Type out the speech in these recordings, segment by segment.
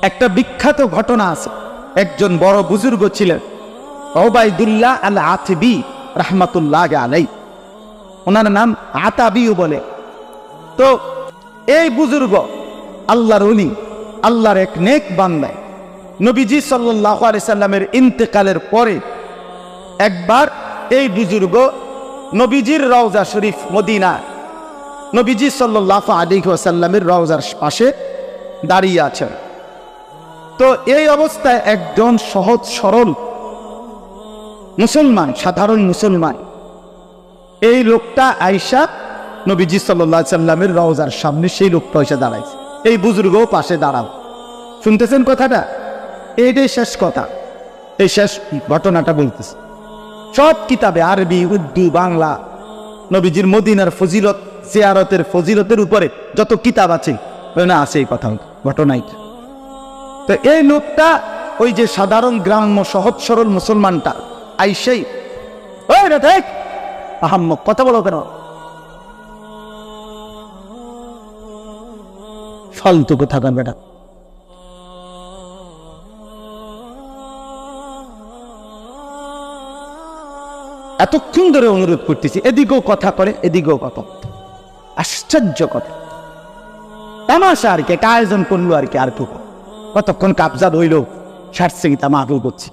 একটা বিখ্যাত ঘটনা আছে। একজন বড় বুজুর্গ ছিলেন ওবায়দুল্লাহ আল আতবী রাহমাতুল্লাহ আলাইহি, ওনার নাম আতাবিও বলে। তো এই বুজুর্গ আল্লাহর ওলি, আল্লাহর এক নেক বান্দা। নবীজি সাল্লাল্লাহু আলাইহি সাল্লামের ইন্তেকালের পরে একবার এই বুজুর্গ নবীজির রওজা শরীফ মদিনা, নবীজি সাল্লাল্লাহু আলাইহি ওয়াসাল্লামের রওজার পাশে দাঁড়িয়ে আছেন। তো এই অবস্থায় একজন সহজ সরল মুসলমান, সাধারণ মুসলমান, এই লোকটা আয়েশা নবীজি সাল্লাল্লাহু আলাইহি সাল্লামের রওজার সামনে সেই লোকটা এসে দাঁড়াইছে। এই বুজুর্গও পাশে দাঁড়াও। শুনতেছেন কথাটা? এইটাই শেষ কথা, এই শেষ ঘটনাটা বলতেছে। সব কিতাবে আরবি, উর্দু, বাংলা নবীজির মদিনার ফজিলত, জিয়ারতের ফজিলতের উপরে যত কিতাব আছে ওখানে আছে এই কথা, ঘটনাইটা। তো এই লোকটা ওই যে সাধারণ গ্রাম্য সহজ সরল মুসলমানটা আইসাই, ওই রে দেখ আহাম্মক কথা বলো কেন, ফালতু কথা কান বেটা, এতক্ষণ ধরে অনুরোধ করতেছি, এদিকেও কথা করে এদিকেও কথা। আশ্চর্য কথা, তামাশা আর কি, একটা আয়োজন করলো আর কি, আর কি কতক্ষণ কাবজা হইল, সারছে গীতা মাহফিল করছে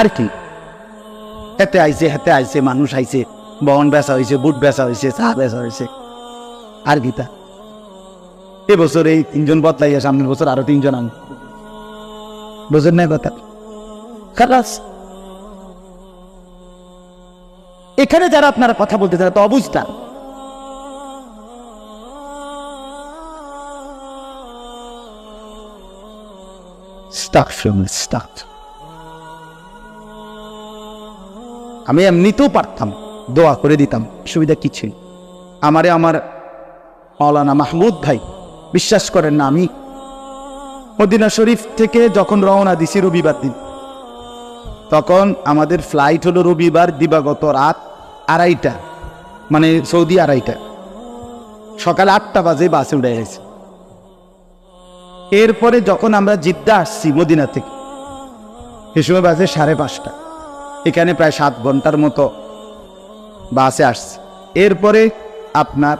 আর কি। হেতে আইছে হেতে আইছে, মানুষ আইছে, বহন বেচা হয়েছে, বুট বেচা হয়েছে, চা বেচা হয়েছে আর গীতা। এবছর এই 3 জন বদলাইয়া, সামনের বছর আরো 3 জন আন, বুঝেন না কথা? খালাস। এখানে যারা আপনারা কথা বলতে তারা তো অবস্থা, আমি এমনিতেও পারতাম, দোয়া করে দিতাম, সুবিধা কি ছিল? আমারে আমার মাওলানা মাহমুদ ভাই, বিশ্বাস করেন না, আমি মদিনা শরীফ থেকে যখন রওনা দিছি রবিবার দিন, তখন আমাদের ফ্লাইট হলো রবিবার দিবাগত রাত 2:30, মানে সৌদি 2:30, সকাল 8টা বাজে বাসে উঠে গেছে। এরপরে যখন আমরা জিদ্দা আসছি মদিনা থেকে, সে সময় বাজে 5:30, এখানে প্রায় 7 ঘন্টার মতো বাসে আসছে। এরপরে আপনার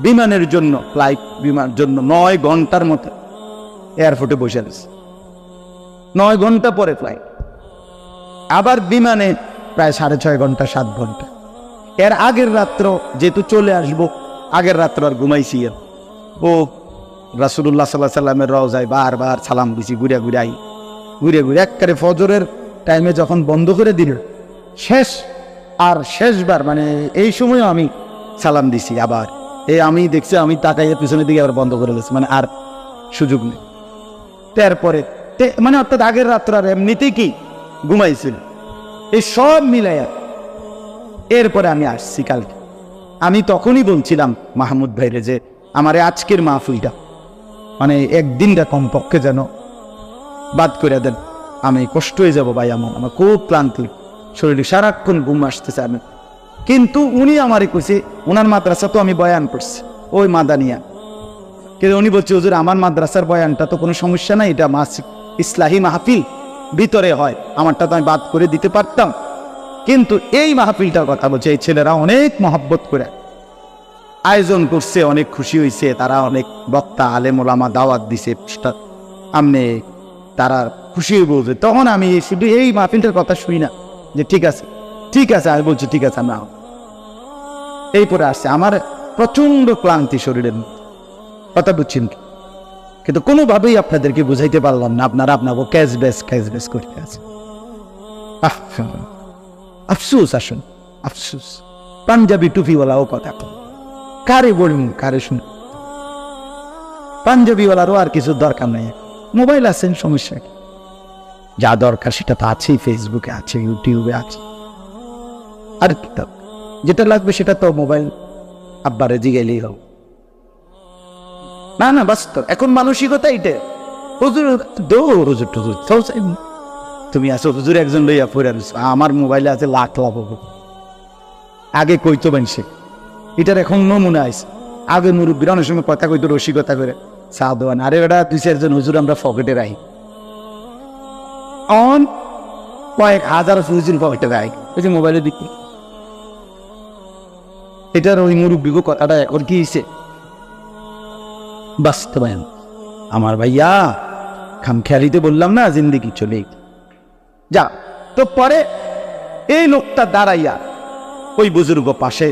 বিমানের জন্য, ফ্লাইট বিমানের জন্য 9 ঘন্টার মতো এয়ারপোর্টে বসে আছে। 9 ঘন্টা পরে ফ্লাইট, আবার বিমানে প্রায় 6.5 ঘন্টা, 7 ঘন্টা। এর আগের রাত্র যেহেতু চলে আসবো, আগের রাত্র আর ঘুমাইছি। ও রাসূলুল্লাহ সাল্লাল্লাহু আলাইহি সাল্লামের রওজায় বারবার সালাম দিছি, ঘুরে ঘুরে একবারে ফজরের টাইমে যখন বন্ধ করে দিল, শেষবার মানে এই সময়ও আমি সালাম দিছি। আবার আমি দেখছি, আমি তাকাইয়ে পিছনের দিকে আবার বন্ধ করে দিয়েছি, মানে আর সুযোগ নেই। তারপরে মানে অর্থাৎ আগের রাত্র আর এমনিতেই কি ঘুমাইছিল, এই সব মিলাইয়া এরপরে আমি আসছি কালকে। আমি তখনই বলছিলাম মাহমুদ ভাইরে যে আমারে আজকের মাহফিলটা মানে একদিনটা কমপক্ষে যেন বাদ করে দেন, আমি কষ্ট হয়ে যাবো ভাই, আমার খুব ক্লান্তি, শরীরে সারাক্ষণ ঘুম আসতেছে। আমি কিন্তু উনি আমারে কইছে, ওনার মাদ্রাসা তো আমি বয়ান করছি ওই মাদানিয়া, কিন্তু উনি বলছে হুজুর আমার মাদ্রাসার বয়ানটা তো কোনো সমস্যা নাই, এটা মাসিক ইসলাহি মাহফিল ভিতরে হয়, আমারটা তো আমি বাদ করে দিতে পারতাম, কিন্তু এই মাহফিলটার কথা বলছে, এই ছেলেরা অনেক মহব্বত করে আয়োজন করছে, অনেক খুশি হয়েছে, তারা অনেক বক্তা আলেম ওলামা দাওয়াত দিছে, আমনে তারা খুশি হয়ে বলছে। তখন আমি শুধু এই মাহফিলটার কথা শুনি না যে ঠিক আছে আমি বলছি ঠিক আছে না, এই পরে আসছে। আমার প্রচন্ড ক্লান্তি শরীরের কথা বুঝছেন, কিন্তু কোনোভাবেই আপনাদেরকে বুঝাইতে পারলাম না, আপনারা আপনাকে ক্যাশ বেস করতে আছে। আফসোস, আসুন আফসোস, পাঞ্জাবি টুপিওয়ালাও কথা কারে বলুন, কারে শুন, পাঞ্জাবিওয়ালারও আর কিছু দরকার নেই, মোবাইল আছেন, সমস্যা কি? যা দরকার সেটা তো আছেই, ফেসবুকে আছে, ইউটিউবে আছে, আর কিতাব যেটা লাগবে সেটা তো মোবাইল আব্বারে জিগাইলেই হোক। না বাস্তব এখন মানসিকতা এইটা, হুজুর তুমি আসো, হুজুর একজন লইয়া পড়ে আমার মোবাইলে আছে লাখ আগে কইতো বানছে, এটার এখন নমুনা আছে। আগে মুরব্বীরা অনেক সময় কথা কইতো রসিকতা করে, চা দোয়ান, আরে বেটা 2-4 জন হুজুর আমরা পকেটে রাখি, অন কয়েক হাজার হুজুর পকেটে রাখি, ওই যে মোবাইলে দিকে। এটার ওই মুরব্বীকে কথাটা এখন কি হয়েছে বাস্তবায়ন। আমার ভাইয়া খামখেয়ালিতে বললাম না, জিন্দিগি চলে যা। তো পরে এই লোকটা দাঁড়াইয়া ওই বুজুর্গ পাশে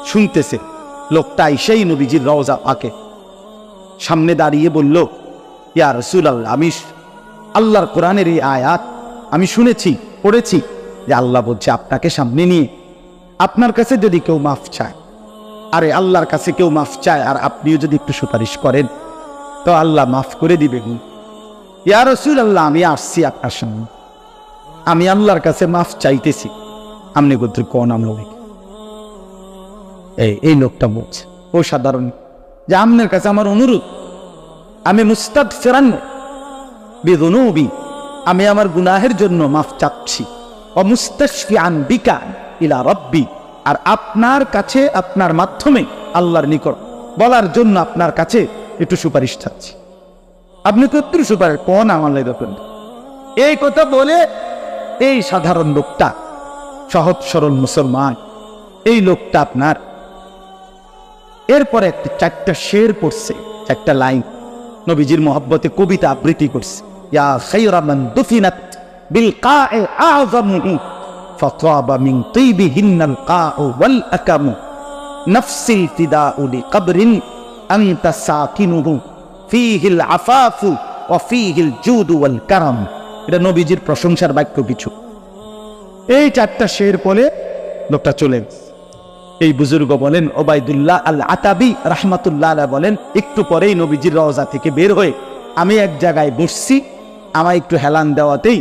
শুনতেছে, লোকটা সেই নবীজির রওজা পাকে সামনে দাঁড়িয়ে বলল, ইয়া রাসূলুল্লাহ, আমি আল্লাহর কোরআনের এই আয়াত আমি শুনেছি, পড়েছি যে আল্লাহ বলছে আপনাকে সামনে নিয়ে আপনার কাছে যদি কেউ মাফ চায়, আরে আল্লাহর কাছে কেউ মাফ চায় আর আপনিও যদি একটু সুপারিশ করেন তো আল্লাহ মাফ করে দিবেন। ইয়া রাসূলুল্লাহ, আমি আসছি আপনার সামনে, আমি আল্লাহর কাছে মাফ চাইতেছি, আপনি বলতে কোন আমল। এই লোকটা বলছে ও সাধারণ যে আপনার কাছে আমার অনুরোধ, আমি মুস্তাগফিরান বিযুনুবি, আমি আমার গুনাহের জন্য মাফ চাচ্ছি, ও মুস্তাশফিআন বিকা ইলা রাব্বি, আর আপনার কাছে আপনার মাধ্যমে আল্লাহর নিকট বলার জন্য আপনার কাছে একটু সুপারিশ চাচ্ছি। আপনি তো একটু সুপারিশ কোন আমল দেখুন। এই কথা বলে এই সাধারণ লোকটা, সহজ সরল মুসলমান, এই লোকটা আপনার এরপরে একটা 4টা শের পড়ছে, 4টা লাইন নবীজির মহব্বতে কবিতা আবৃত্তি করছে। ইয়া খায়রা মান দুফিনাত বিল কা'i আযমু ফাতাবা মিন তিবিহিন্নাল কা'u ওয়াল আকামু নাফসিল ফিদাউ লিকবরিন আনতা সাকিনুহু ফীহিল আফাফু ওয়া ফীহিল জুদু ওয়াল কারাম। এটা নবীজির প্রশংসার বাক্য কিছু। এই 4টা শের পড়ে লোকটা চলে গেছে। এই বুজুর্গ বলেন, ওবায়দুল্লাহ আল আতাবি রাহমাতুল্লাহ আলাইহি বলেন, একটু পরেই নবীজির রওজা থেকে বের হয়ে আমি এক জায়গায় বসছি, আমার একটু হেলান দেওয়াতেই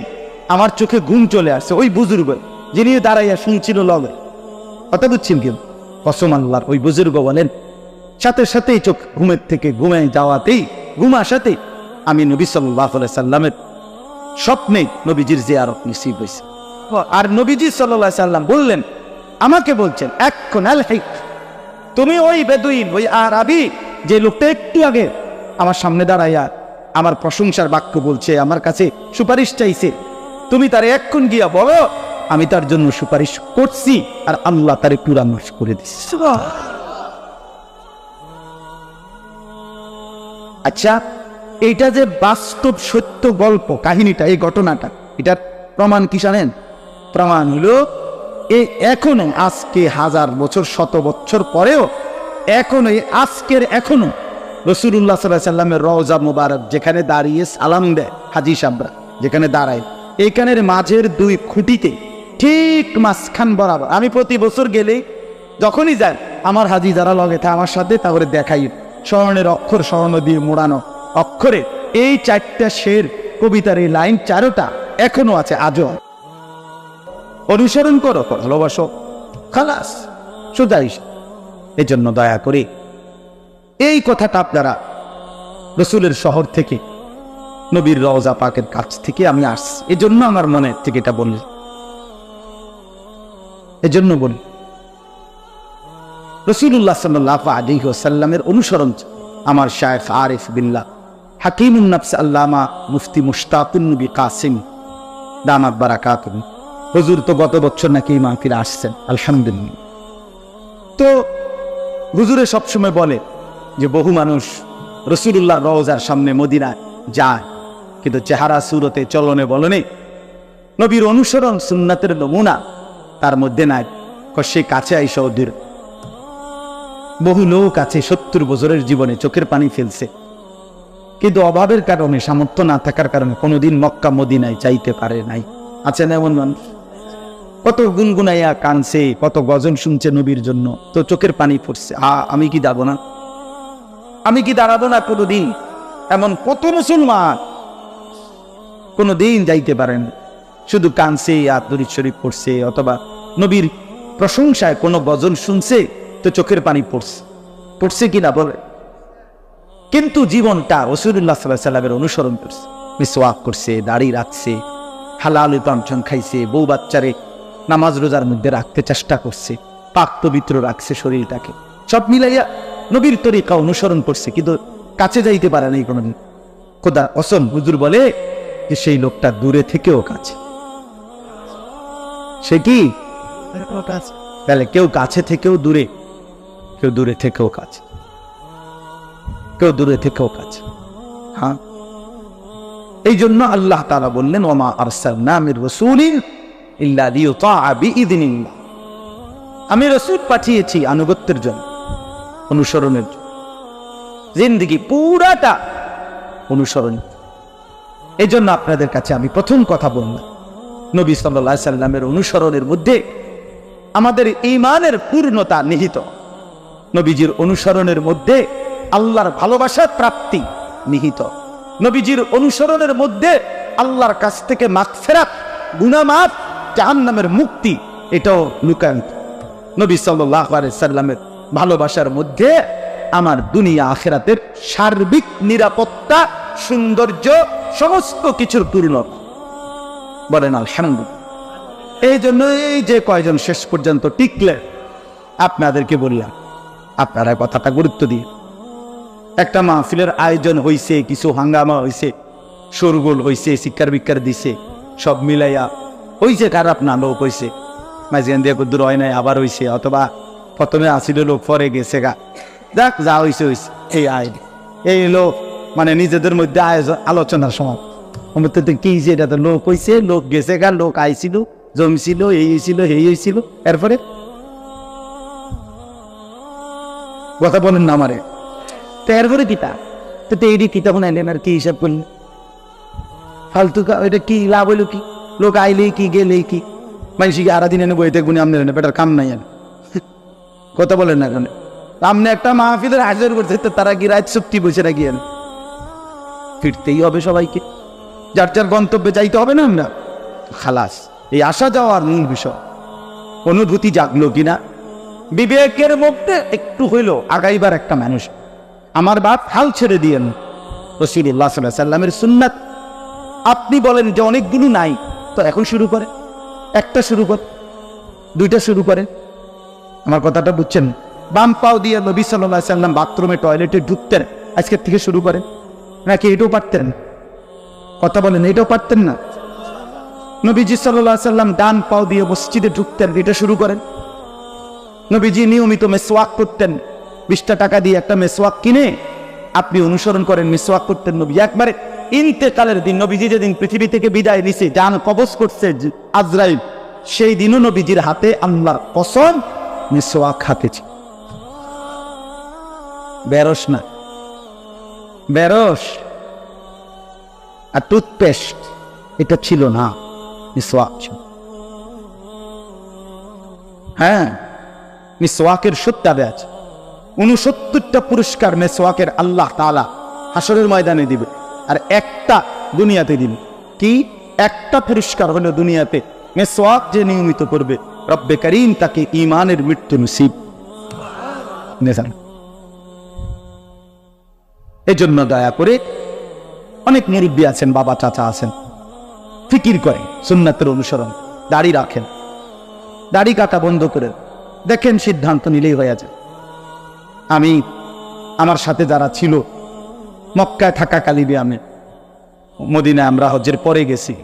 আমার চোখে ঘুম চলে আসছে। ওই বুজুর্গ যিনি দাঁড়াইয়া শুনছিল লগে, কথা বুঝছেন কেউ? কসম আল্লাহর, ওই বুজুর্গ বলেন সাথে সাথেই চোখ ঘুমের থেকে ঘুমে যাওয়াতেই, ঘুম আসাতেই আমি নবী সাল্লাল্লাহু আলাইহি সাল্লামের স্বপ্নে নবীজির জিয়ারত নসিব হয়েছে। আর নবীজি সাল্লাল্লাহু আলাইহি সাল্লাম বললেন, আমাকে বলছেন, এখন তুমি ওই বেদুইন, ওই আরবি যে লোকটা একটু আগে আমার সামনে দাঁড়াইয়া আমার প্রশংসার বাক্য বলছে, আমার কাছে সুপারিশ চাইছে, তুমি তারে এক্ষণ গিয়া বলো আমি তার জন্য সুপারিশ করছি আর আল্লাহ তারে পুরা মাফ করে দিচ্ছে। আচ্ছা, এইটা যে বাস্তব সত্য গল্প কাহিনীটা, এই ঘটনাটা, এটার প্রমাণ কি জানেন? প্রমাণ হলো এই এখনো, আজকে 1000 বছর 100 বছর পরেও এখনো, আজকের এখনো রাসূলুল্লাহ সাল্লাল্লাহু আলাইহি সাল্লামের রওজা মুবারক যেখানে দাঁড়িয়ে সালাম দেয় হাজী সাহেবরা, যেখানে দাঁড়ায়, এইখানের মাঝের 2 খুঁটিতে ঠিক মাঝখান বরাবর, আমি প্রতি বছর গেলেই যখনই যাই আমার হাজী যারা লগে থাকে আমার সাথে, তারপরে দেখাই স্বর্ণের অক্ষর, স্বর্ণ দিয়ে মোড়ানো অক্ষরে এই 4টা শের কবিতার এই লাইন 4টা এখনো আছে, আজও। অনুসরণ করো, ভালোবাসো, খালাস, সোজাই। এই জন্য দয়া করে এই কথাটা আপনারা রসুলের শহর থেকে, নবীর রওজা পাকের কাছ থেকে আমি আসছি, এই জন্য আমার মনে থেকে এটা বলল, এজন্য বলি রাসূলুল্লাহ সাল্লাল্লাহু আলাইহি ওয়াসাল্লামের অনুসরণ। আমার শায়েখ আরিফ বিল্লাহ হাকিমুন নফস আল্লামা মুফতি মুশতাকুন নবী কাসিম দামাত বারাকাতুহু, হুজুর তো গত বছর নাকি এই মাহফিলে আসছেন, আলহামদুলিল্লাহ। তো হুজুরে সবসময় বলে যে বহু মানুষ রাসূলুল্লাহ রওজার সামনে মদিনায় যায়, কিন্তু চেহারা সুরতে চলনে বলনে নবীর অনুসরণ সুন্নাতের নমুনা তার মধ্যে নাই। সে কাছে আইসা ওদের বহু লোক আছে 70 বছরের জীবনে চোখের পানি ফেলছে, কিন্তু অভাবের কারণে, সামর্থ্য না থাকার কারণে কোনোদিন মক্কা মদিনায় চাইতে পারে নাই। আছে না এমন মানুষ? কত গুনগুনাইয়া কানছে, কত গজল শুনছে নবীর জন্য, তো চোখের পানি পড়ছে। আমি কি দাঁড়াবো না? আমি কি দাঁড়াবো না কোনোদিন? এমন কত মুসলমান কোনোদিন যাইতে পারেন, শুধু কানছে, আর দরুদ শরীফ পড়ছে, অথবা নবীর প্রশংসায় কোনো গজল শুনছে তো চোখের পানি পড়ছে কিনা বলে, কিন্তু জীবনটা রাসূলুল্লাহ সাল্লাল্লাহু আলাইহি ওয়াসাল্লামের অনুসরণ করছে, মিসওয়াক করছে, দাড়ি রাখছে, হালাল উপার্জন খাইছে, বউ বাচ্চারে নামাজ রোজার মধ্যে রাখতে চেষ্টা করছে, পাক পবিত্র রাখছে শরীরটাকে, সব মিলাইয়া নবীর তরিকা অনুসরণ করছে। কিন্তু কাছে যাইতে পারে নাই কোনোদিন। খোদা কসম, হুজুর বলে যে সেই লোকটা দূরে থেকেও কাছে। সে কি? তাহলে কেউ কাছে থেকেও দূরে, কেউ দূরে থেকেও কাছে, কেউ দূরে থেকেও কাছে। হ্যাঁ, এই জন্য আল্লাহ তাআলা বললেন, ওমা আরসালনা মির রাসূলিন ইল্লা লিইউতাআ বিইذনিল্লাহ। আমি রাসূল পাঠিয়েছি আনুগত্যের জন্য, অনুসরণের জন্য। জিন্দেগি পুরাটা অনুসরণ। এই জন্য আপনাদের কাছে আমি প্রথম কথা বললাম, নবী সাল্লাল্লাহু আলাইহি সাল্লামের অনুসরণের মধ্যে আমাদের ঈমানের পূর্ণতা নিহিত। নবীজির অনুসরণের মধ্যে আল্লাহর ভালোবাসার প্রাপ্তি নিহিত। নবীজির অনুসরণের মধ্যে আল্লাহর কাছ থেকে মাগফিরাত, গুনাহ মাফ, জাহান্নামের মুক্তি, এটাও লুকায়িত। নবী সাল্লাল্লাহু আলাইহি সাল্লামের ভালোবাসার মধ্যে আমার দুনিয়া আখিরাতের সার্বিক নিরাপত্তা, সৌন্দর্য, সমস্ত কিছুর পূর্ণতা। বলেন আলহামদুলিল্লাহ। এই জন্য এই যে কয়জন শেষ পর্যন্ত টিকলে, আপনাদেরকে বললাম, আপনারা কথাটা গুরুত্ব দিয়ে, একটা মাহফিলের আয়োজন হইছে, কিছু হাঙ্গামা হইছে, শোরগোল হইছে, শিক্ষার বিক্ষার দিছে, সব মিলাইয়া হইছে, খারাপ না লোক হইছে, মাঝখান দিয়ে কদ্দুর হয় নাই, আবার হইছে, অথবা প্রথমে আসিল লোক, পরে গেছে গা, দেখ যা হইছে হইছে। এই আইন এই লোক মানে নিজেদের মধ্যে আয়োজন, আলোচনার সময় কি যে এটা তো লোক হইছে, লোক গেছে গা, লোক আইছিল, জমছিল, এই হয়েছিল, এই হয়েছিল, এরপরে কথা বলেন না আমারে। তো এরপরে কিতা, তো এইটি কিতা বানাইলেন আর কি হিসাব করলেন? ফালতু এটা কি লাভ হইল? কি লোক আইলেই কি, গেলেই কি? মানুষকে আরা দিন এনে বইতে গুনে আমনে বেটার কাম নাই। কথা বলেন না কেন? আমনে একটা মাহফিলের হাজার করছে, তারা কি রাত চুক্তি বসে রাখি? ফিরতেই হবে সবাইকে, যার যার গন্তব্যে যাইতে হবে না। আমরা খালাস, এই আসা যাওয়ার মূল বিষয়। অনুভূতি জাগলো কিনা, বিবেকের মধ্যে একটু হইলো আগাইবার একটা মানুষ। আমার বাপ হাল ছেড়ে দিয়েন, রাসূলুল্লাহ সাল্লাল্লাহু আলাইহি সাল্লামের সুন্নাত। আপনি বলেন যে অনেকগুলো নাই, তো এখন শুরু করেন, একটা শুরু করেন, দুইটা শুরু করেন। আমার কথাটা বুঝছেন? বাম পাও দিয়ে নবী সাল্লাল্লাহু আলাইহি সাল্লাম বাথরুমে, টয়লেটে ঢুকতেন, আজকের থেকে শুরু করেন। নাকি এটাও পারতেন? কথা বলেন, এটাও পারতেন না? নবীজি সাল্লাল্লাহু আলাইহি সাল্লাম ডান পাও দিয়ে মসজিদে ঢুকতেন, এটা শুরু করেন। নবীজি নিয়মিত মেসওয়াক করতেন, 20 টাকা দিয়ে একটা মেসওয়াক কিনে আপনি অনুসরণ করেন, মেসওয়াক করতেন। নবী একবারে ইন্তেকালের দিন, নবীজি যেদিন পৃথিবী থেকে বিদায় নিছে, জান কবজ করছে আজরাইল, সেই দিনও নবীজির হাতে আল্লাহর কসম মেসওয়াক হাতে ছিল। বেরস না, বেরস আর টুথপেস্ট এটা ছিল না, মিসওয়াক ছিল। হ্যাঁ, মিসওয়াকের 70 আছে, 69টা পুরস্কার মিসওয়াকের আল্লাহ তাআলা হাসরের ময়দানে দিবে, আর একটা দুনিয়াতে দিবে। কি একটা পুরস্কার হলো দুনিয়াতে, মিসওয়াক যে নিয়মিত করবে, রব্বে করিম তাকে ঈমানের মৃত্যু নসিব। এই জন্য দয়া করে, অনেক মুরব্বী আছেন, বাবা চাচা আছেন, ফিকির করেন, সুন্নাতের অনুসরণ, দাড়ি রাখেন, দাড়ি কাটা বন্ধ করে দেখেন, সিদ্ধান্ত নিলেই হয়ে যায়। আমি আমার সাথে যারা ছিল মক্কায় থাকাকালীন, আমি মদিনায় আমরা হজ্জের পরে গেছি,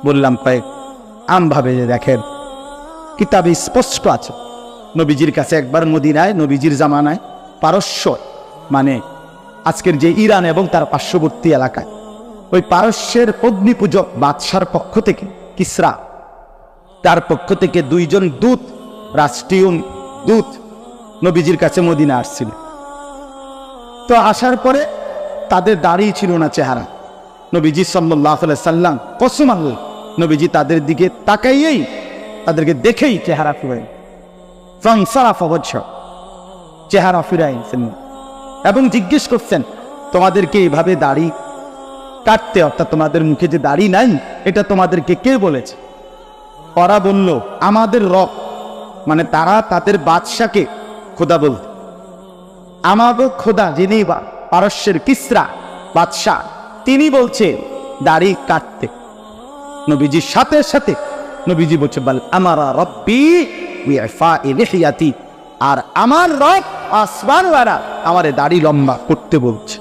বললাম কয়েক আমভাবে যে দেখেন, কিতাবে স্পষ্ট আছে, নবীজির কাছে একবার মদিনায়, নবীজির জামানায় পারস্য, মানে আজকের যে ইরান এবং তার পার্শ্ববর্তী এলাকায়, ওই পারস্যের অগ্নি পূজক বাদশার পক্ষ থেকে, কিসরা, তার পক্ষ থেকে 2 জন দূত, রাষ্ট্রীয় দূত নবীজির কাছে মদিনা আসছিল। তো আসার পরে তাদের দাড়ি ছিল না, চেহারা। নবীজি সাল্লাল্লাহু আলাইহি সাল্লাম কসম আল্লাহ, নবীজি তাদের দিকে তাকাইয়েই, তাদেরকে দেখেই চেহারা ফিরাই, চেহারা ফিরাইছেন এবং জিজ্ঞেস করছেন, তোমাদেরকে এইভাবে দাড়ি কাটতে, অর্থাৎ তোমাদের মুখে যে দাড়ি নাই, এটা তোমাদেরকে কে বলেছে? ওরা বলল, আমাদের রব, মানে তারা তাদের বাদশাকে খোদা বলতে, আমাদের খোদা যিনি পারস্যের কিসরা বাদশাহ, তিনি বলছে দাড়ি কাটতে। নবীজির সাথে সাথে নবীজি বলছে, বল আমারা রব্বি বিইফা'i লিহিয়াতি, আর আমার রব আসমানওয়ালা আমারে দাড়ি লম্বা করতে বলছে।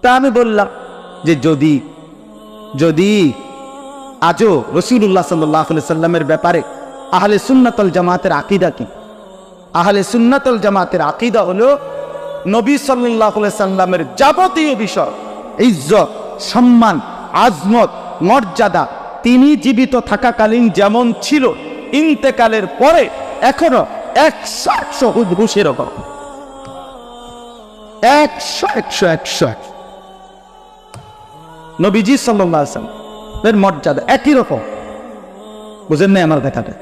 তা আমি বললাম যে যদি যদি আজও রাসূলুল্লাহ সাল্লাল্লাহু আলাইহি সাল্লামের ব্যাপারে আহলে সুন্নাত ওয়াল জামাতের আকীদা কি? আহলে সুন্নাত ওয়াল জামাতের আকীদা হলো নবী সাল্লাল্লাহু আলাইহি সাল্লামের যাবতীয় বিষয়, ইজ্জত, সম্মান, আজমত, মর্যাদা তিনি জীবিত থাকাকালীন যেমন ছিল, ইন্তেকালের পরে এখনো 100 হুবহু সেরকম, 100 নবীজি সাল্লাল্লাহু আলাইহি সাল্লামের মর্যাদা একই রকম। বুঝেন না আমার কথাটা?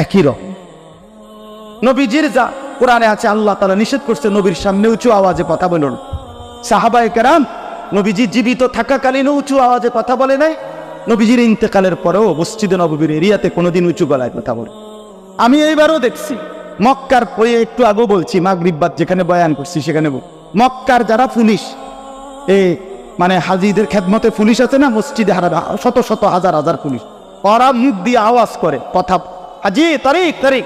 একই রকম। নবীজির যা কোরআনে আছে, আল্লাহ তাআলা নিষেধ করছে নবীর সামনে উঁচু আওয়াজে কথা বলুন। সাহাবায়ে কেরাম নবীজি জীবিত থাকাকালীন উঁচু আওয়াজে কথা বলে নাই, নবীজির ইন্তেকালের পরেও মসজিদে নববীর এরিয়াতে কোনোদিন উঁচু গলায় কথা বলে। আমি এইবারও দেখছি মক্কার পরে, একটু আগেও বলছি, মাগরিব বাদ যেখানে বয়ান করছি সেখানে মক্কার যারা পুলিশ, মানে হাজিদের খেদমতে পুলিশ আছে না মসজিদে, শত শত হাজার হাজার পুলিশ, ওরা মুখ দিয়ে আওয়াজ করে কথা, হাজি তারিক তারিক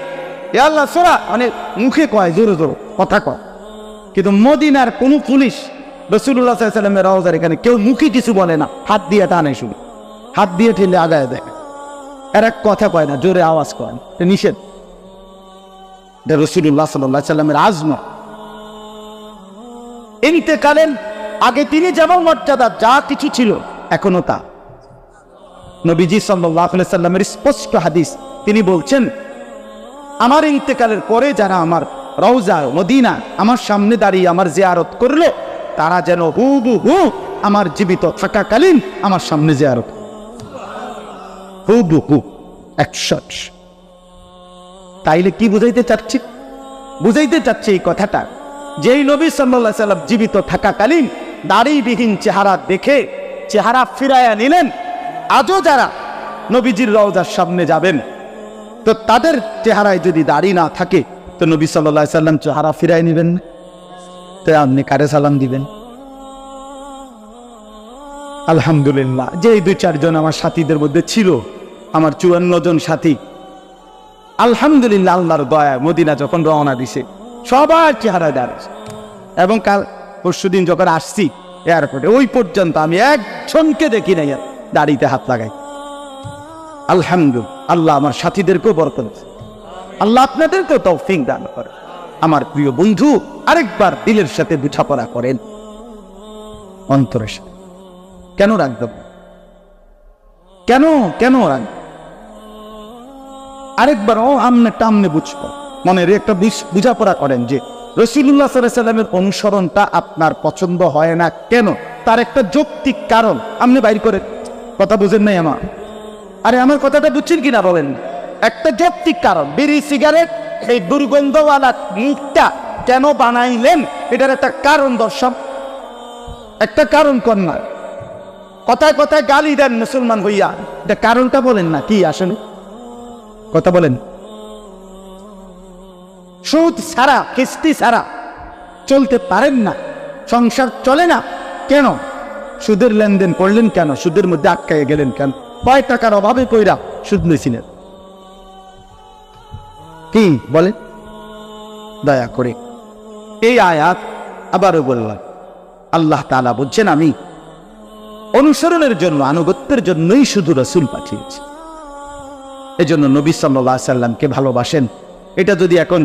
এ আল্লাহ সোরা, মানে মুখে কয় জোরে জোরে কথা কয়। কিন্তু মদিনার কোন পুলিশ রাসূলুল্লাহ সাল্লাল্লাহু আলাইহি ওয়াসাল্লামের রওজার এখানে কেউ মুখে কিছু বলে না, হাত দিয়ে টানে, শুধু হাত দিয়ে ঠেলে আগায় দেয়, এর এক কথা কয় না, জোরে আওয়াজ কয়, এটা নিষেধ। এটা রাসূলুল্লাহ সাল্লাল্লাহু আলাইহি ওয়াসাল্লামের আজমত। ইন্তেকালের আগে তিনি যেমন মর্যাদা যা কিছু ছিল এখনো তা। নবীজি সাল্লাল্লাহু আলাইহি ওয়াসাল্লামের স্পষ্ট হাদিস, তিনি বলছেন আমার ইন্তেকালের পরে যারা আমার রওজা মদিনা আমার সামনে দাঁড়িয়ে আমার জিয়ারত করলো, তারা যেন হুবহু আমার জীবিত থাকাকালীন আমার সামনে জিয়ারত, হুবহু 100। তাইলে কি বুঝাইতে চাচ্ছি? বুঝাইতে চাচ্ছে এই কথাটা, যেই নবী সাল্লাল্লাহু আলাইহি সাল্লাম জীবিত থাকাকালীন দাড়িবিহীন চেহারা দেখে চেহারা ফিরাইয়া নিলেন, আজও যারা নবীজির রওজার সামনে যাবেন তো তাদের চেহারায় যদি দাড়ি না থাকে তো নবী সাল্লাল্লাহু আলাইহি সাল্লাম চেহারা ফিরাই নেবেন, তো আপনি কারে সালাম দিবেন? আলহামদুলিল্লাহ, যে 2-4 জন আমার সাথীদের মধ্যে ছিল, আমার 54 জন সাথী, আলহামদুলিল্লাহ আল্লাহর দয়া, মদিনা যখন রওনা দিছে সবার চেহারা দাঁড়াচ্ছে। এবং কাল পরশুদিন যখন আসছি এয়ারপোর্টে, ওই পর্যন্ত আমি একজনকে দেখি নাই দাড়িতে হাত লাগাই। আলহামদুলিল্লাহ, আল্লাহ আমার সাথীদেরকেও বরকত, আল্লাহ আপনাদেরকেও তৌফিক দান করে। আমার প্রিয় বন্ধু, আরেকবার দিলের সাথে বোঝাপড়া করেন, অন্তরের সাথে। কেন রাখবেন? কেন কেন রাখবেন? আরেকবার আমনে বুঝবো, মনের একটা বোঝাপড়া করেন যে রাসূলুল্লাহ সাল্লাল্লাহু আলাইহি ওয়াসাল্লামের অনুসরণটা আপনার পছন্দ হয় না কেন, তার একটা যৌক্তিক কারণ আপনি বাইর করে। কথা বুঝেন নাই আমার? আরে আমার কথাটা বুঝছেন কিনা বলেন? একটা যৌক্তিক কারণ, বিড়ি সিগারেট এই দুর্গন্ধওয়ালা মুখটা কেন বানাইলেন, এটার একটা কারণ দর্শক, একটা কারণ কর না। কথায় কথায় গালি দেন মুসলমান হইয়া, এটা কারণটা বলেন না কি আসলে, কথা বলেন। সুদ ছাড়া, কিস্তি ছাড়া চলতে পারেন না, সংসার চলে না কেন? সুদের লেনদেন করলেন কেন? সুদের মধ্যে আটকায় গেলেন কেন? কয় টাকার অভাবে কইরা সুদ নিয়েছিলেন, কি বলেন? দয়া করে এই আয়াত আবারও বললাম, আল্লাহ তাআলা বলছেন আমি অনুসরণের জন্য, আনুগত্যের জন্যই শুধু রাসূল পাঠিয়েছি। এজন্য নবী সাল্লাল্লাহু আলাইহি সাল্লামকে ভালোবাসেন। এটা যদি এখন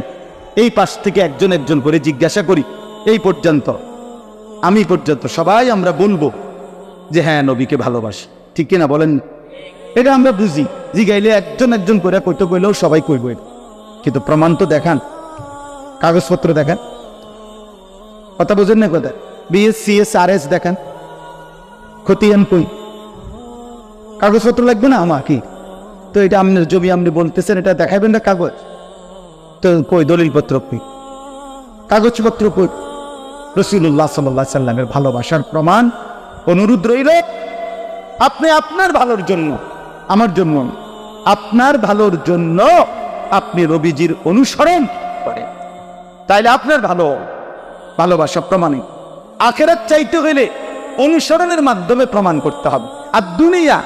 এই পাশ থেকে একজন একজন করে জিজ্ঞাসা করি, এই পর্যন্ত আমি পর্যন্ত সবাই আমরা বলবো যে হ্যাঁ নবীকে ভালোবাসি, ঠিক কিনা বলেন? এটা আমরা বুঝি, জিগাইলে একজন একজন করে কইতে কইলেও সবাই কইব, কিন্তু প্রমাণ তো দেখান, কাগজপত্র দেখান। কথা বুঝেন না? কথা BS RS দেখান, খতিয়ান কই, কাগজপত্র লাগবে না আমার কি? তো এটা আপনার জমি আপনি বলতেছেন, এটা দেখাবেন না কাগজ, তো কই দলিলপত্র কই, কাগজপত্র কই? রাসূলুল্লাহ সাল্লাল্লাহু আলাইহি সাল্লামের ভালোবাসার প্রমাণ। অনুরোধ রইল, আপনি আপনার ভালোর জন্য, আমার জন্য, আপনার ভালোর জন্য আপনি নবীজির অনুসরণ করেন, তাইলে আপনার ভালোবাসা প্রমাণিত। আখিরাত চাইতে হইলে অনুসরণের মাধ্যমে প্রমাণ করতে হবে। আর দুনিয়া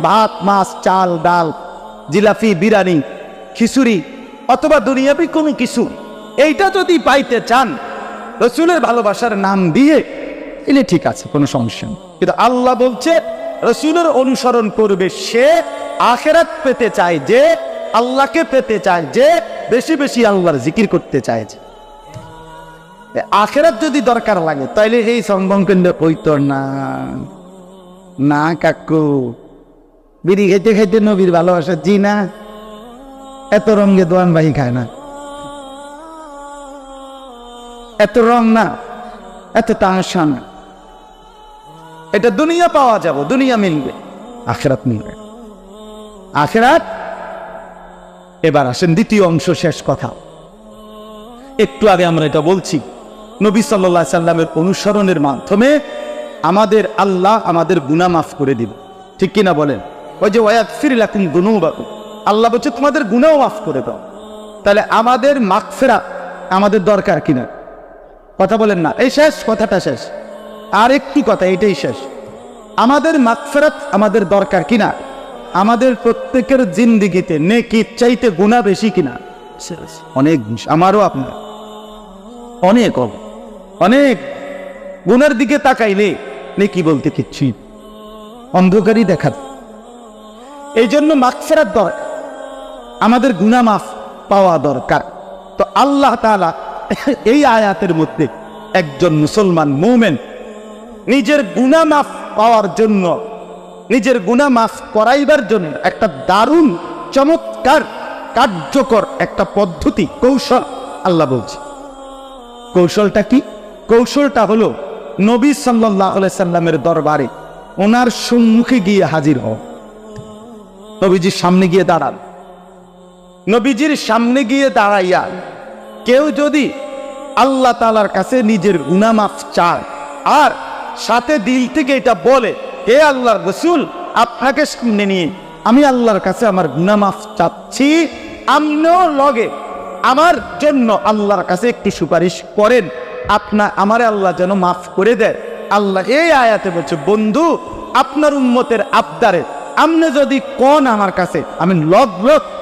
ভাত মাছ চাল ডাল জিলাপি বিরিয়ানি খিচুড়ি অথবা দুনিয়াবি কোনো কিছু, এইটা যদি পাইতে চান রসুলের ভালোবাসার নাম দিয়ে এলে ঠিক আছে, কোনো সমস্যা নেই। কিন্তু আল্লাহ বলছে রসুলের অনুসরণ করবে সে আখিরাত পেতে চায়, যে আল্লাহকে পেতে চায়, যে বেশি বেশি আল্লাহর জিকির করতে চায়। যে আখিরাত যদি দরকার লাগে তাইলে এই সম্ভব কেন্দ্র কইতো না। না কাকু, বিড়ি খাইতে খাইতে নবীর ভালোবাসা, জি না, এত রঙে দোয়ান ভাই খায় না, এত রং না, এত তামাশা না। এটা দুনিয়া পাওয়া যাবে, দুনিয়া মিলবে, আখিরাত মিলবে, আখিরাত। এবার আসেন দ্বিতীয় অংশ, শেষ কথা। একটু আগে আমরা এটা বলছি, নবী সাল্লাল্লাহু আলাইহি সাল্লামের অনুসরণের মাধ্যমে আমাদের আল্লাহ আমাদের গুনাহ মাফ করে দিবে, ঠিক কিনা বলেন? ওই যে ওয়াগফির লাকুম যুনুবাকুম, আল্লাহ বলছে তোমাদের গুনাহ মাফ করে দাও। তাহলে আমাদের মাগফিরাত আমাদের দরকার কিনা? কথা বলেন না, এই শেষ, কথাটা শেষ, আর একটি কথা, এটাই শেষ। আমাদের মাগফিরাত আমাদের দরকার কিনা? আমাদের প্রত্যেকের জিন্দেগিতে নেকি চাইতে গুনাহ বেশি কিনা? অনেক, আমারও আপনার অনেক অনেক গুনার দিকে তাকাইলে নেকি বলতে কিচ্ছু অন্ধকারই দেখা। এই জন্য মাগফিরাত দরকার, আমাদের গুনাহ মাফ পাওয়া দরকার। তো আল্লাহ তাআলা এই আয়াতের মধ্যে একজন মুসলমান মুমিন নিজের গুনাহ মাফ পাওয়ার জন্য, নিজের গুনাহ মাফ করাইবার জন্য একটা দারুণ চমৎকার কার্যকর একটা পদ্ধতি, কৌশল আল্লাহ বলছে। কৌশলটা কি? কৌশলটা হলো নবী সাল্লাল্লাহু আলাইহি সাল্লামের দরবারে ওনার সম্মুখে গিয়ে হাজির হও। নবীজির সামনে গিয়ে দাঁড়ান। নবীজির সামনে গিয়ে দাঁড়াইয়া কেউ যদি আল্লাহ তাআলার কাছে নিজের গুনাহ মাফ চায় আর সাথে দিল থেকে এটা বলে, হে আল্লাহর রাসূল, আপনাকে সামনে নিয়ে আমি আল্লাহর কাছে আমার গুনাহ মাফ চাচ্ছি, আপনিও লগে আমার জন্য আল্লাহর কাছে একটি সুপারিশ করেন, আমারে আল্লাহ যেন মাফ করে দেয়। আল্লাহ এই আয়াতে বলছে, বন্ধু আপনার উম্মতের আবদারে আপনি যদি কোন আমার কাছে, আমি লগ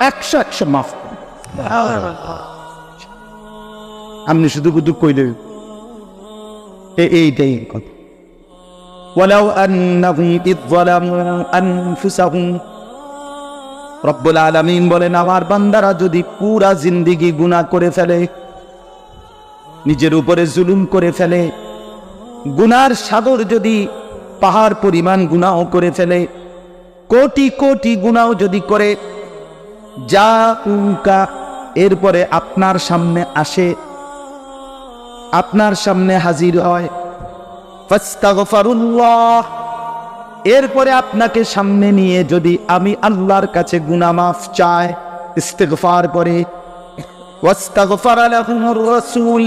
100 মাফ করি। আপনি শুধু শুধু কইলে এইটাই কথা। ওয়ালাউ আন্নাহুম ইয যালামু আনফুসাহুম, রব্বুল আলামিন বলেন আমার বান্দারা যদি পুরা জিন্দেগি গুনাহ করে ফেলে, নিজের উপরে জুলুম করে ফেলে, গুনার সাগর যদি পাহাড় পরিমাণ গুনাহ করে ফেলে, কোটি কোটি গুনাহ যদি করে, যা উকা এরপরে আপনার সামনে আসে, আপনার সামনে হাজির হয়, ফাস্তাগফিরুল্লাহ, এরপরে আপনাকে সামনে নিয়ে যদি আমি আল্লাহর কাছে গুনাহ মাফ চাই, ইস্তিগফার করে, ওয়াস্তাগফারা লাহুমুর রাসূল,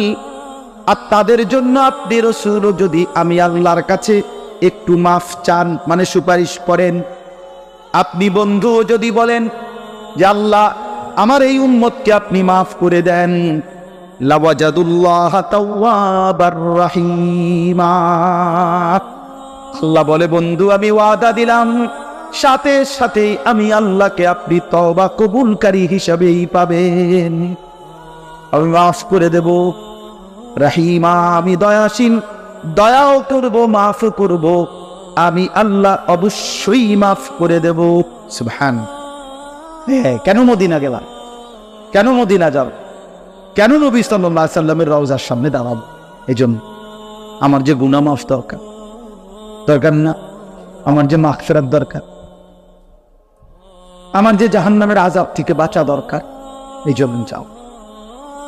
আর তাদের জন্য আপনি রাসূল যদি আমি আল্লাহর কাছে একটু মাফ চান, মানে সুপারিশ করেন, আপনি বন্ধু যদি বলেন যে আল্লাহ আমার এই উম্মতকে আপনি মাফ করে দেন, লাওয়াজাদুল্লাহ তাওয়াবার রহিমা, আল্লাহ বলে বন্ধু আমি ওয়াদা দিলাম সাথে সাথে আমি আল্লাহকে আপনি তওবা কবুলকারী হিসেবেই পাবেন, আমি মাফ করে দেব। রহিমা, আমি দয়াশীল, দয়াও করব, মাফ করব, আমি আল্লাহ অবশ্যই মাফ করে দেব। সুবহান। কেন মদিনা গেলাম? কেন মদিনা যাব? কেন নবী সাল্লাল্লাহু আলাইহি সাল্লামের রওজার সামনে দাঁড়াবো? এই জন্য আমার যে গুনাহ মাফ দরকার, দরকার না? আমার যে মাগফিরাত দরকার, আমার যে জাহান্নামের আযাব থেকে বাঁচা দরকার, এই জন্য যাও,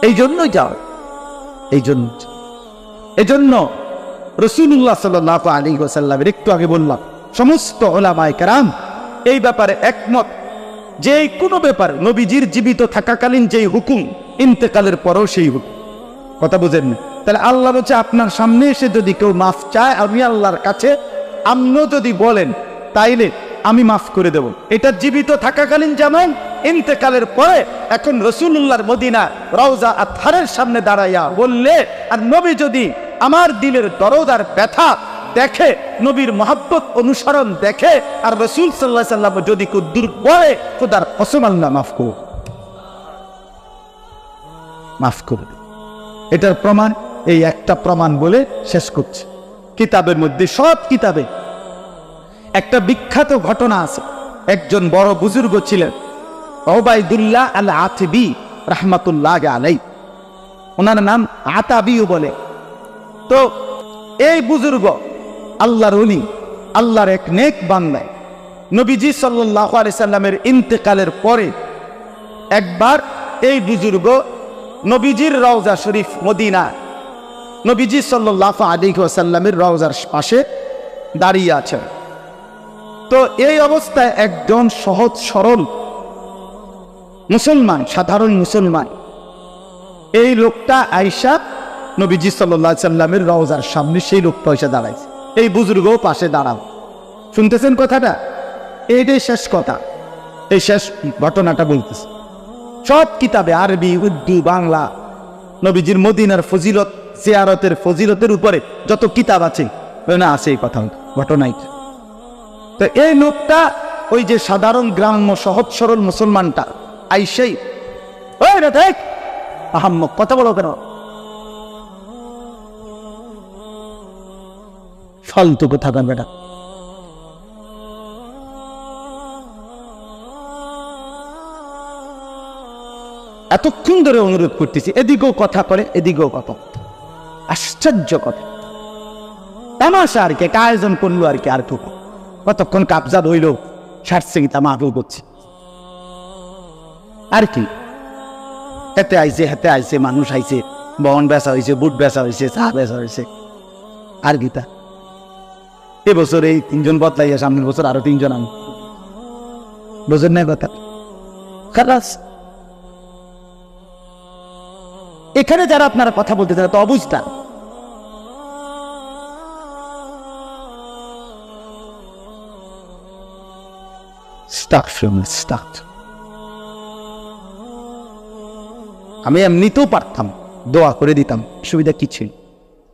এই জন্যই যাও, এই জন্য। এজন্য রাসূলুল্লাহ সাল্লাল্লাহু আলাইহি ওয়াসাল্লামের, একটু আগে বললাম, সমস্ত উলামায়ে কেরাম এই ব্যাপারে একমত, যে কোনো ব্যাপার নবীজির জীবিত থাকাকালীন যেই হুকুম, ইন্তেকালের পরেও সেই হুকুম। কথা বুঝেন না? তাহলে আল্লাহ বলছে আপনার সামনে এসে যদি কেউ মাফ চায় আমি আল্লাহর কাছে, আপনিও যদি বলেন তাইলে আমি মাফ করে দেব। এটা জীবিত থাকাকালীন যেমন, ইন্তেকালের পরে এখন রাসূলুল্লাহর মদিনা রওজা আতহারের সামনে দাঁড়াইয়া বললে, আর নবী যদি আমার দিলের দরদ আর ব্যথা দেখে, নবীর মহব্বত অনুসরণ দেখে, আর রাসূল সাল্লাল্লাহু আলাইহি ওয়াসাল্লাম যদি কুদ্দুর পড়ে, খোদার কসম আল্লাহ মাফ করো। মাফ করে দেন। এটার প্রমাণ এই একটা প্রমাণ বলে শেষ করছে। কিতাবের মধ্যে, সব কিতাবে একটা বিখ্যাত ঘটনা আছে। একজন বড় বুজুর্গ ছিলেন ওবায়দুল্লাহ আল আতবী রাহমাতুল্লাহ আলাই, ওনার নাম আতাবিও বলে। তো এই বুজুর্গ আল্লাহর ওলি, আল্লাহর এক নেক বান্দায়, নবীজি সাল্লাল্লাহু আলাইহি সাল্লামের ইন্তেকালের পরে একবার এই বুজুর্গ নবীজির রওজা শরীফ মদিনা, নবীজি সাল্লাল্লাহু আলাইহি ওয়াসাল্লামের রওজার পাশে দাঁড়িয়ে আছেন। তো এই অবস্থায় একজন সহজ সরল মুসলমান, সাধারণ মুসলমান, এই লোকটা আয়েশা নবীজি সাল্লাল্লাহু আলাইহি সাল্লামের রওজার সামনে সেই লোকটা এসে দাঁড়াইছে, এই বুজুর্গও পাশে দাঁড়ানো। শুনতেছেন কথাটা? এইটাই শেষ কথা, এই শেষ ঘটনাটা বলতেছে। সব কিতাবে আরবি, উর্দু, বাংলা, নবীজির মদিনার ফজিলত, জিয়ারতের ফজিলতের উপরে যত কিতাব আছে না আছে এই কথা, ঘটনাই। তো এই লোকটা ওই যে সাধারণ গ্রাম্য সহজ সরল মুসলমানটা আইসেই, ওই রে দেখ আহাম্মক, কথা বলো কেন, ফালতু কথা বল বেটা। এতক্ষণ ধরে অনুরোধ করতেছি, এদিকেও কথা করে এদিকেও কথা, আশ্চর্য কথা, তামাশা আর কি, একটা আয়োজন করলো আর কি। আর কতক্ষণ কাবজা ধইল, সারছে গীতা মাহফিল করছে আর কি। হেতে আইছে হেতে আইছে, মানুষ আইছে, বহন বেচা হয়েছে, বুট বেচা হয়েছে, চা বেচা হয়েছে আর গীতা। এবছর এই 3 জন বদলাইয়া, সামনের বছর আরো 3 জন আন, বুঝেন না কথা? খালাস। এখানে যারা আপনারা কথা বলতে তারা তো অবস্থা, আমি এমনিতেও পারতাম, দোয়া করে দিতাম, সুবিধা কি ছিল।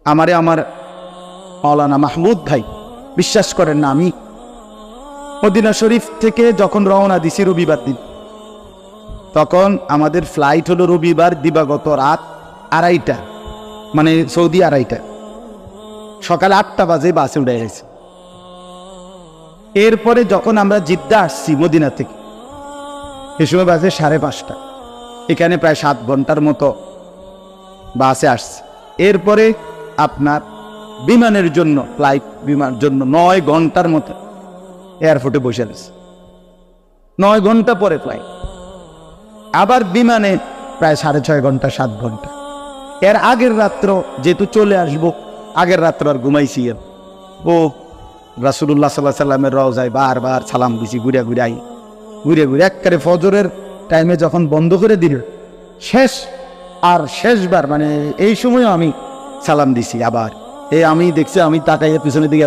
আমার মাওলানা মাহমুদ ভাই, বিশ্বাস করেন না, আমি মদিনা শরীফ থেকে যখন রওনা দিছি রবিবার দিন, তখন আমাদের ফ্লাইট হলো রবিবার দিবাগত রাত 2:30, মানে সৌদি 2:30, সকাল 8টা বাজে বাসে উঠে গেছে। এরপরে যখন আমরা জিদ্দা আসছি মদিনা থেকে, এ সময় বাজে 5:30, এখানে প্রায় 7 ঘন্টার মতো বাসে আসছে। এরপরে আপনার বিমানের জন্য, ফ্লাইট বিমানের জন্য 9 ঘন্টার মতো এয়ারপোর্টে বসে আছে, 9 ঘন্টা পরে ফ্লাইট, আবার বিমানে প্রায় 6.5 ঘন্টা, 7 ঘন্টা। এর আগের রাত্র যেহেতু চলে আসবো, আগের রাত্র আর ঘুমাইছি। ও রাসূলুল্লাহ সাল্লাল্লাহু আলাইহি সাল্লামের রওজায় বারবার সালাম দিছি, ঘুরে ঘুরে একবারে ফজরের টাইমে যখন বন্ধ করে দিল, শেষবার মানে এই সময়ও আমি সালাম দিছি। আবার আমি দেখছি, আমি তাকাইয়া পিছনের দিকে